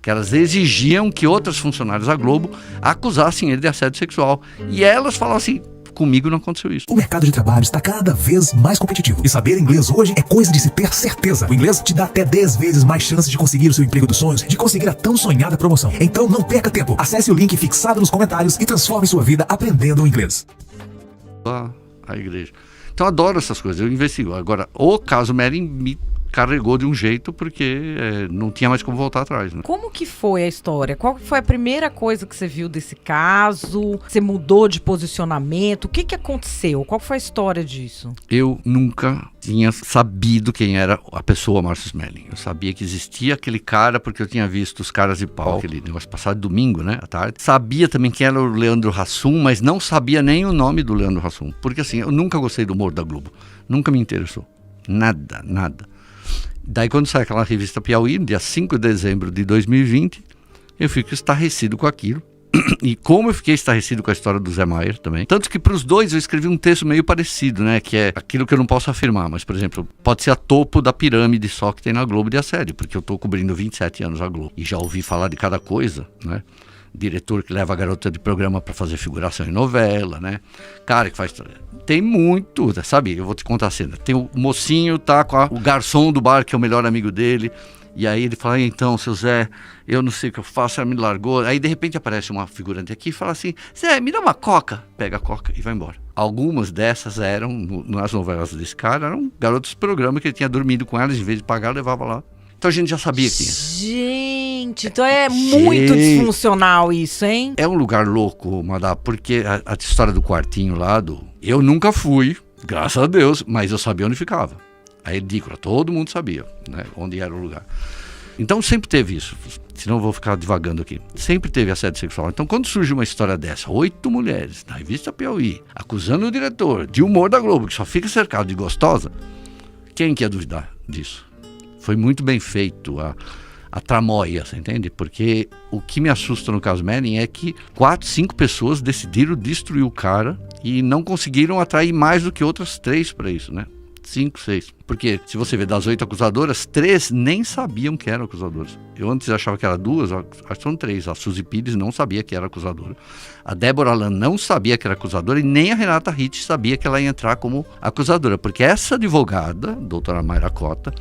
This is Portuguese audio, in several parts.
que elas exigiam que outras funcionárias da Globo acusassem ele de assédio sexual. E elas falavam assim: comigo não aconteceu isso. O mercado de trabalho está cada vez mais competitivo. E saber inglês hoje é coisa de se ter certeza. O inglês te dá até 10 vezes mais chances de conseguir o seu emprego dos sonhos, de conseguir a tão sonhada promoção. Então não perca tempo. Acesse o link fixado nos comentários e transforme sua vida aprendendo inglês. A igreja. Então eu adoro essas coisas, eu investigo. Agora, o caso Melin me carregou de um jeito porque não tinha mais como voltar atrás, né? Como que foi a história? Qual foi a primeira coisa que você viu desse caso? Você mudou de posicionamento? O que aconteceu? Qual foi a história disso? Eu nunca tinha sabido quem era a pessoa Márcio Smelling. Eu sabia que existia aquele cara porque eu tinha visto os Caras de Pau, aquele negócio passado domingo, né, à tarde. Sabia também quem era o Leandro Hassum, mas não sabia nem o nome do Leandro Hassum. Porque assim, eu nunca gostei do humor da Globo. Nunca me interessou. Nada. Daí quando sai aquela revista Piauí, dia 5 de dezembro de 2020, eu fico estarrecido com aquilo. E como eu fiquei estarrecido com a história do Zé Maier também. Tanto que para os dois eu escrevi um texto meio parecido, né? Que é aquilo que eu não posso afirmar, mas, por exemplo, pode ser a topo da pirâmide só que tem na Globo de assédio, porque eu estou cobrindo 27 anos a Globo. E já ouvi falar de cada coisa, né? Diretor que leva a garota de programa para fazer figuração em novela, né? Cara que faz... Tem muito, sabe? Eu vou te contar a cena. Tem o mocinho, tá com o garçom do bar, que é o melhor amigo dele. E aí ele fala: então, seu Zé, eu não sei o que eu faço, ela me largou. Aí de repente aparece uma figurante aqui e fala assim: Zé, me dá uma coca. Pega a coca e vai embora. Algumas dessas eram, nas novelas desse cara, eram garotos de programa que ele tinha dormido com elas, em vez de pagar, levava lá. Então a gente já sabia que tinha. Gente, então é muito disfuncional isso, hein? É um lugar louco, Madá, porque a história do quartinho lá, eu nunca fui, graças a Deus, mas eu sabia onde ficava. A edícula, todo mundo sabia, né, onde era o lugar. Então sempre teve isso, senão eu vou ficar divagando aqui. Sempre teve assédio sexual. Então quando surge uma história dessa, 8 mulheres na revista Piauí, acusando o diretor de humor da Globo, que só fica cercado de gostosa, quem que ia duvidar disso? Foi muito bem feito a tramóia, você entende? Porque o que me assusta no caso Melin é que 4, 5 pessoas decidiram destruir o cara e não conseguiram atrair mais do que outras 3 para isso, né? 5, 6. Porque se você vê das 8 acusadoras, 3 nem sabiam que eram acusadoras. Eu antes achava que eram 2, acho que são 3. A Suzy Pires não sabia que era acusadora. A Débora Lan não sabia que era acusadora e nem a Renata Ritt sabia que ela ia entrar como acusadora. Porque essa advogada, doutora Mayra Cota,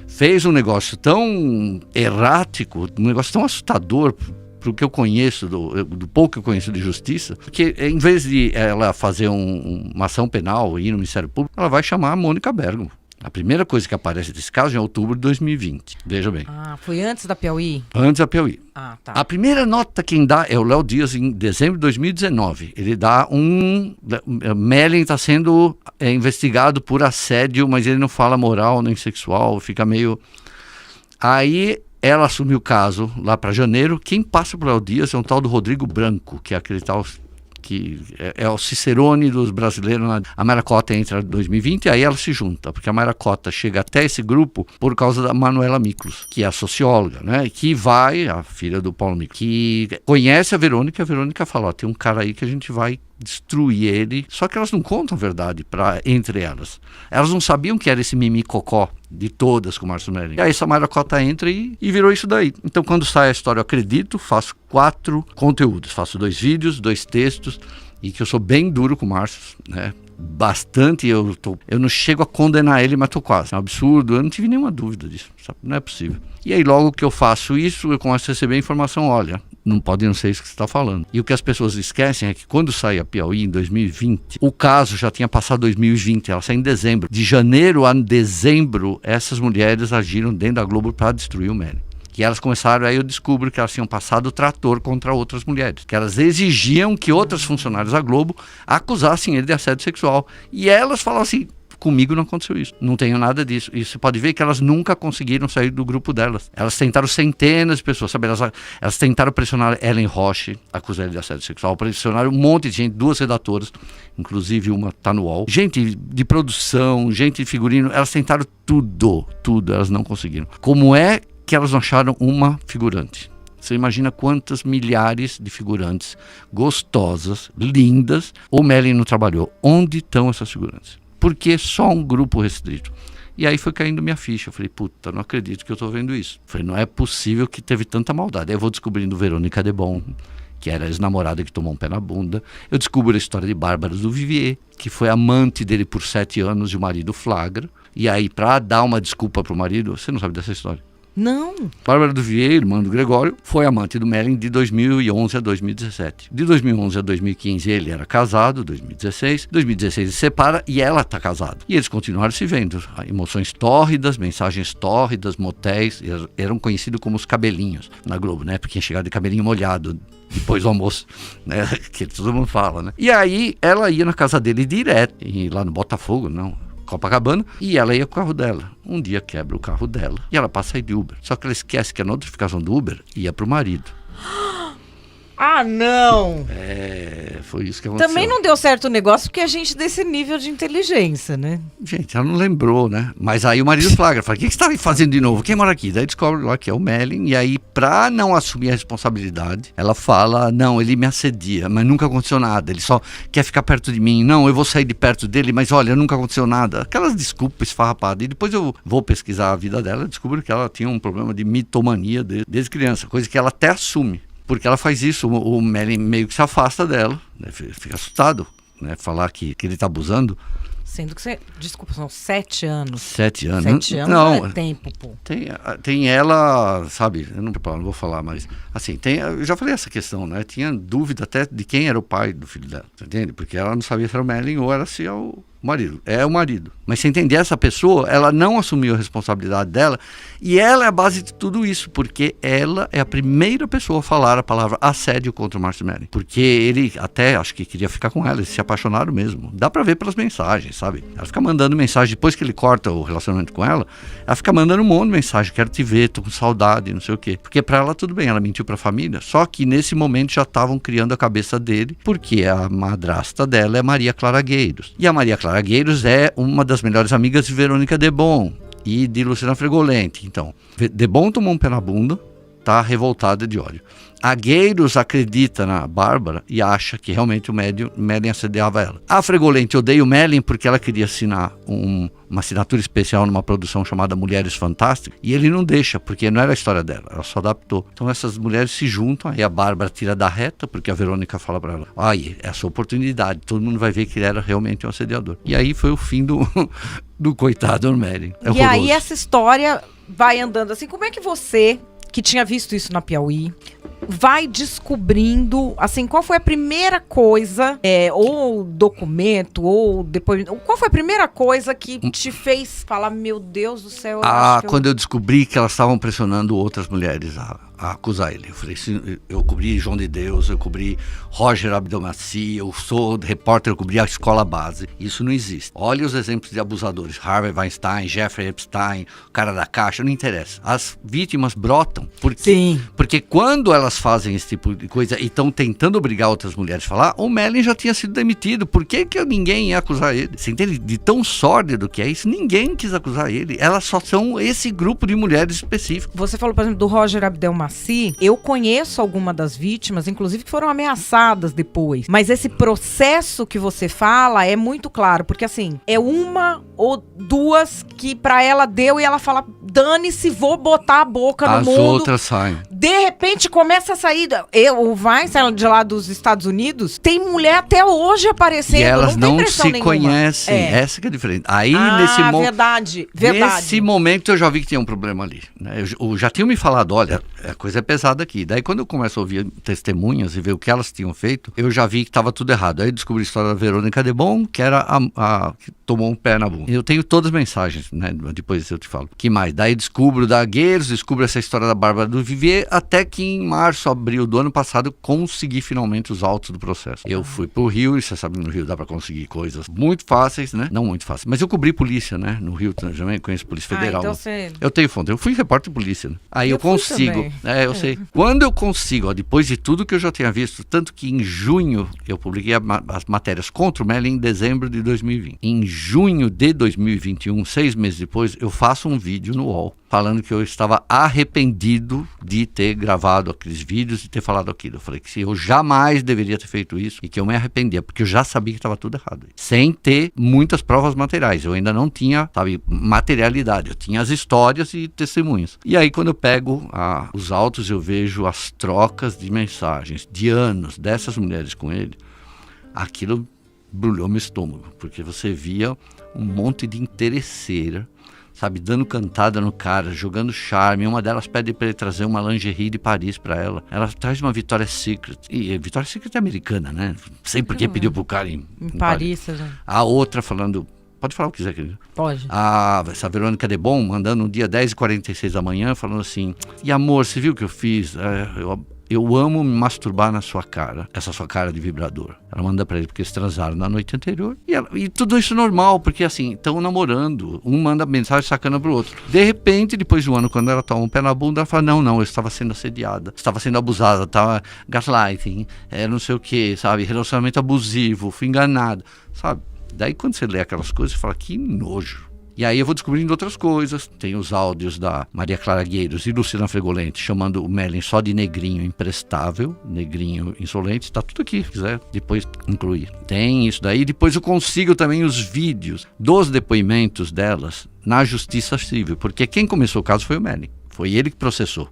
fez um negócio tão errático, um negócio tão assustador pro que eu conheço, do pouco que eu conheço de justiça, que em vez de ela fazer uma ação penal e ir no Ministério Público, ela vai chamar a Mônica Bergamo. A primeira coisa que aparece desse caso é em outubro de 2020. Veja bem. Ah, foi antes da Piauí? Antes da Piauí. Ah, tá. A primeira nota quem dá é o Léo Dias em dezembro de 2019. Ele dá Melin está sendo investigado por assédio, mas ele não fala moral nem sexual, fica meio... Aí ela assumiu o caso lá para janeiro. Quem passa por Léo Dias é um tal do Rodrigo Branco, que é aquele tal... que é o Cicerone dos brasileiros. A Mayra Cota entra em 2020 e aí ela se junta, porque a Mayra Cota chega até esse grupo por causa da Manuela Miklos, que é a socióloga, né? Que vai, a filha do Paulo Miklos, que conhece a Verônica fala: ó, tem um cara aí que a gente vai destruir ele. Só que elas não contam a verdade entre elas. Elas não sabiam que era esse mimicocó de todas com o Márcio Melin. E aí essa Mayra Cota entra e virou isso daí. Então quando sai a história, eu acredito, faço 4 conteúdos. Faço 2 vídeos, 2 textos, e que eu sou bem duro com o Márcio, né? Bastante, eu não chego a condenar ele, mas tô quase. É um absurdo, eu não tive nenhuma dúvida disso, sabe? Não é possível. E aí logo que eu faço isso, eu começo a receber informação: olha, não pode não ser isso que você está falando. E o que as pessoas esquecem é que quando sai a Piauí em 2020, o caso já tinha passado 2020, ela saiu em dezembro. De janeiro a dezembro, essas mulheres agiram dentro da Globo para destruir o Melin. E elas começaram, aí eu descubro que elas tinham passado o trator contra outras mulheres, que elas exigiam que outras funcionárias da Globo acusassem ele de assédio sexual. E elas falavam assim: comigo não aconteceu isso, não tenho nada disso. E você pode ver que elas nunca conseguiram sair do grupo delas. Elas tentaram centenas de pessoas, sabe? Elas tentaram pressionar Ellen Roche, acusar ele de assédio sexual, pressionaram um monte de gente, 2 redatoras, inclusive uma tá no UOL, gente de produção, gente de figurino, elas tentaram tudo, elas não conseguiram. Como é que elas não acharam uma figurante? Você imagina quantas milhares de figurantes gostosas, lindas, o Melin não trabalhou. Onde estão essas figurantes? Porque só um grupo restrito. E aí foi caindo minha ficha. Eu falei, puta, não acredito que eu tô vendo isso. Eu falei, não é possível que teve tanta maldade. Aí eu vou descobrindo Verônica Debon, que era a ex-namorada que tomou um pé na bunda. Eu descubro a história de Bárbara do Vivier, que foi amante dele por 7 anos e o marido flagra. E aí, pra dar uma desculpa pro marido, você não sabe dessa história? Não. Bárbara do Vivier, irmã do Gregório, foi amante do Mellin de 2011 a 2017. De 2011 a 2015 ele era casado, 2016. 2016 ele se separa e ela está casada. E eles continuaram se vendo. Emoções tórridas, mensagens tórridas, motéis. Eram conhecidos como os cabelinhos na Globo, né? Porque tinha chegado de cabelinho molhado depois do almoço, né? Que todo mundo fala, né? E aí ela ia na casa dele direto, e lá no Botafogo, não, Copacabana, e ela ia com o carro dela. Um dia quebra o carro dela e ela passa a ir de Uber. Só que ela esquece que a notificação do Uber ia pro marido. Ah, não! Foi isso que aconteceu. Também não deu certo o negócio porque a gente desse nível de inteligência, né? Gente, ela não lembrou, né? Mas aí o marido flagra, fala, o que você está fazendo de novo? Quem mora aqui? Daí descobre lá que é o Mellin, e aí pra não assumir a responsabilidade, ela fala, não, ele me assedia, mas nunca aconteceu nada, ele só quer ficar perto de mim, não, eu vou sair de perto dele, mas olha, nunca aconteceu nada. Aquelas desculpas esfarrapadas. E depois eu vou pesquisar a vida dela e descubro que ela tinha um problema de mitomania desde criança, coisa que ela até assume. Porque ela faz isso, o Mellin meio que se afasta dela, né? Fica assustado, né? Falar que ele está abusando. Sendo que você, desculpa, são 7 anos. 7 anos. 7 anos não é tempo, pô. Tem ela, sabe, eu não vou falar, mas assim, eu já falei essa questão, né? Tinha dúvida até de quem era o pai do filho dela, entende? Porque ela não sabia se era o Mellin ou era se é o marido. É o marido. Mas você entender, essa pessoa, ela não assumiu a responsabilidade dela, e ela é a base de tudo isso, porque ela é a primeira pessoa a falar a palavra assédio contra o Márcio Mellin. Porque ele até, acho que queria ficar com ela, eles se apaixonaram mesmo. Dá pra ver pelas mensagens, sabe? Ela fica mandando mensagem, depois que ele corta o relacionamento com ela fica mandando um monte de mensagem, quero te ver, tô com saudade, não sei o quê. Porque pra ela tudo bem, ela mentiu pra família, só que nesse momento já estavam criando a cabeça dele, porque a madrasta dela é Maria Clara Gueiros. E a Maria Clara Gueiros é uma das melhores amigas de Verônica Debon e de Luciana Fregolenti. Então, Debon tomou um pé na bunda, tá revoltada de ódio. A Gueiros acredita na Bárbara e acha que realmente o Mellin assediava ela. A Fregolenti odeia o Mellin porque ela queria assinar uma assinatura especial numa produção chamada Mulheres Fantásticas, e ele não deixa, porque não era a história dela, ela só adaptou. Então essas mulheres se juntam, aí a Bárbara tira da reta, porque a Verônica fala pra ela, é a sua oportunidade, todo mundo vai ver que ele era realmente um assediador. E aí foi o fim do coitado do Mellin. E aí essa história vai andando assim, como é que você, que tinha visto isso na Piauí, vai descobrindo, assim, qual foi a primeira coisa, ou documento, ou depois, qual foi a primeira coisa que te fez falar, meu Deus do céu? Quando eu descobri que elas estavam pressionando outras mulheres a acusar ele. Eu falei, eu cobri João de Deus, eu cobri Roger Abdelmaci, eu sou repórter, eu cobri a escola base. Isso não existe. Olha os exemplos de abusadores, Harvey Weinstein, Jeffrey Epstein, o cara da Caixa, não interessa. As vítimas brotam, porque quando elas fazem esse tipo de coisa e estão tentando obrigar outras mulheres a falar, o Mellin já tinha sido demitido. Por que ninguém ia acusar ele? Você entende? De tão sórdido que é isso, ninguém quis acusar ele. Elas só são esse grupo de mulheres específicas. Você falou, por exemplo, do Roger Abdelmaci. Eu conheço alguma das vítimas, inclusive que foram ameaçadas depois. Mas esse processo que você fala é muito claro, porque assim, é uma ou duas que pra ela deu e ela fala, dane-se, vou botar a boca no mundo. As outras saem. De repente começa a sair, o Weinstein de lá dos Estados Unidos, tem mulher até hoje aparecendo. E elas não se nenhuma. Conhecem, essa que é diferente. Aí verdade. Nesse momento eu já vi que tinha um problema ali, né? Eu já tinham me falado, olha, a coisa é pesada aqui. Daí quando eu começo a ouvir testemunhas e ver o que elas tinham feito, eu já vi que estava tudo errado. Aí eu descobri a história da Verônica Debon, que era a que tomou um pé na bunda. Eu tenho todas as mensagens, né? Depois eu te falo. Que mais? Daí descubro da Gueiros, descubro essa história da Bárbara do Vivier, até que em março, abril do ano passado, eu consegui finalmente os autos do processo. Eu fui pro Rio, e você sabe, no Rio dá pra conseguir coisas muito fáceis, né? Não muito fáceis, mas eu cobri polícia, né? No Rio também, conheço Polícia Federal. Então você... Eu tenho fonte, eu fui repórter de polícia, né? Aí eu consigo. Eu sei. Quando eu consigo, depois de tudo que eu já tinha visto, tanto que em junho eu publiquei as matérias contra o Mellin em dezembro de 2020. Em junho de 2021, 6 meses depois, eu faço um vídeo no UOL falando que eu estava arrependido de ter gravado aqueles vídeos e ter falado aquilo. Eu falei que eu jamais deveria ter feito isso e que eu me arrependia, porque eu já sabia que estava tudo errado. Sem ter muitas provas materiais. Eu ainda não tinha, sabe, materialidade. Eu tinha as histórias e testemunhas. E aí, quando eu pego os autos, eu vejo as trocas de mensagens de anos dessas mulheres com ele. Aquilo brulhou meu estômago, porque você via um monte de interesseira, sabe, dando cantada no cara, jogando charme. Uma delas pede para ele trazer uma lingerie de Paris para ela. Ela traz uma Victoria's Secret. E a Victoria's Secret é americana, né? Sei por que pediu pro cara em Paris. A outra falando... Pode falar o que quiser, querido. Pode. Essa Verônica Debon mandando no dia 10h46 da manhã, falando assim: e amor, você viu o que eu fiz? Eu amo me masturbar na sua cara, essa sua cara de vibrador. Ela manda pra ele porque eles transaram na noite anterior. E tudo isso normal, porque assim, estão namorando. Um manda mensagem sacana pro outro. De repente, depois de um ano, quando ela toma um pé na bunda, ela fala: não, eu estava sendo assediada, estava sendo abusada, estava gaslighting, não sei o que, sabe? Relacionamento abusivo, fui enganada, sabe? Daí quando você lê aquelas coisas, você fala: que nojo. E aí eu vou descobrindo outras coisas. Tem os áudios da Maria Clara Gueiros e Luciana Fregolente chamando o Merlin só de negrinho imprestável, negrinho insolente. Tá tudo aqui, se quiser depois incluir. Tem isso daí. Depois eu consigo também os vídeos dos depoimentos delas na Justiça Civil, porque quem começou o caso foi o Merlin. Foi ele que processou.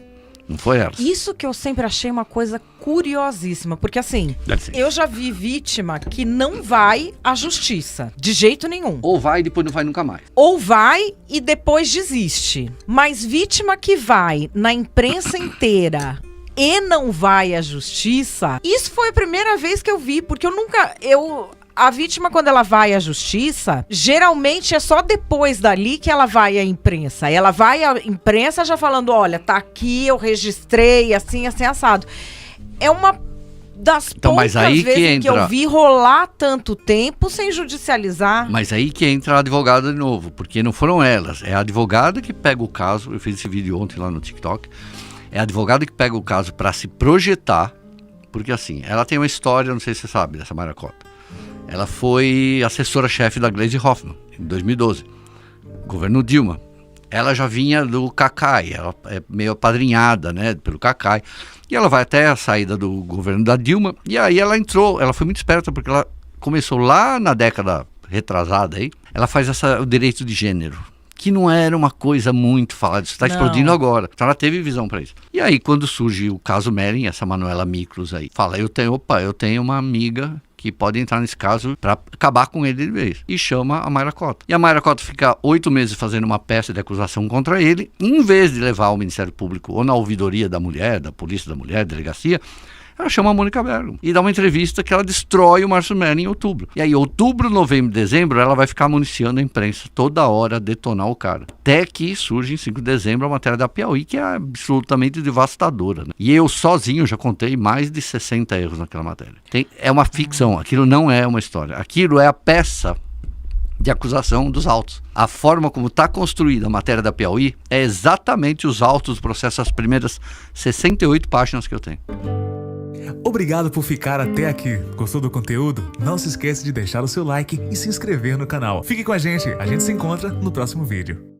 Não foi ela. Isso que eu sempre achei uma coisa curiosíssima, porque assim, eu já vi vítima que não vai à justiça, de jeito nenhum. Ou vai e depois não vai nunca mais. Ou vai e depois desiste. Mas vítima que vai na imprensa inteira e não vai à justiça, isso foi a primeira vez que eu vi, porque a vítima, quando ela vai à justiça, geralmente é só depois dali que ela vai à imprensa. Ela vai à imprensa já falando: olha, tá aqui, eu registrei, assim, assado. É uma das poucas vezes que eu vi rolar tanto tempo sem judicializar. Mas aí que entra a advogada de novo, porque não foram elas. É a advogada que pega o caso. Eu fiz esse vídeo ontem lá no TikTok. É a advogada que pega o caso para se projetar, porque assim, ela tem uma história, não sei se você sabe, dessa Mayra Cota. Ela foi assessora-chefe da Gleisi Hoffmann, em 2012. Governo Dilma. Ela já vinha do Cacai, ela é meio apadrinhada, né, pelo Cacai. E ela vai até a saída do governo da Dilma. E aí ela entrou, ela foi muito esperta, porque ela começou lá na década retrasada aí. Ela faz o direito de gênero, que não era uma coisa muito falada, isso está explodindo agora. Então ela teve visão para isso. E aí, quando surge o caso Merlin, essa Manuela Miklos aí, fala: eu tenho uma amiga que pode entrar nesse caso para acabar com ele de vez. E chama a Mayra Cota. E a Mayra Cota fica 8 meses fazendo uma peça de acusação contra ele, em vez de levar ao Ministério Público ou na ouvidoria da mulher, da Polícia da Mulher, delegacia, ela chama a Mônica Bergamo e dá uma entrevista que ela destrói o Márcio Merlin em outubro. E aí, outubro, novembro, dezembro, ela vai ficar municiando a imprensa toda hora, detonar o cara. Até que surge em 5 de dezembro a matéria da Piauí, que é absolutamente devastadora, né? E eu sozinho já contei mais de 60 erros naquela matéria. É uma ficção, aquilo não é uma história. Aquilo é a peça de acusação dos autos. A forma como está construída a matéria da Piauí é exatamente os autos do processo, as primeiras 68 páginas que eu tenho. Obrigado por ficar até aqui. Gostou do conteúdo? Não se esqueça de deixar o seu like e se inscrever no canal. Fique com a gente se encontra no próximo vídeo.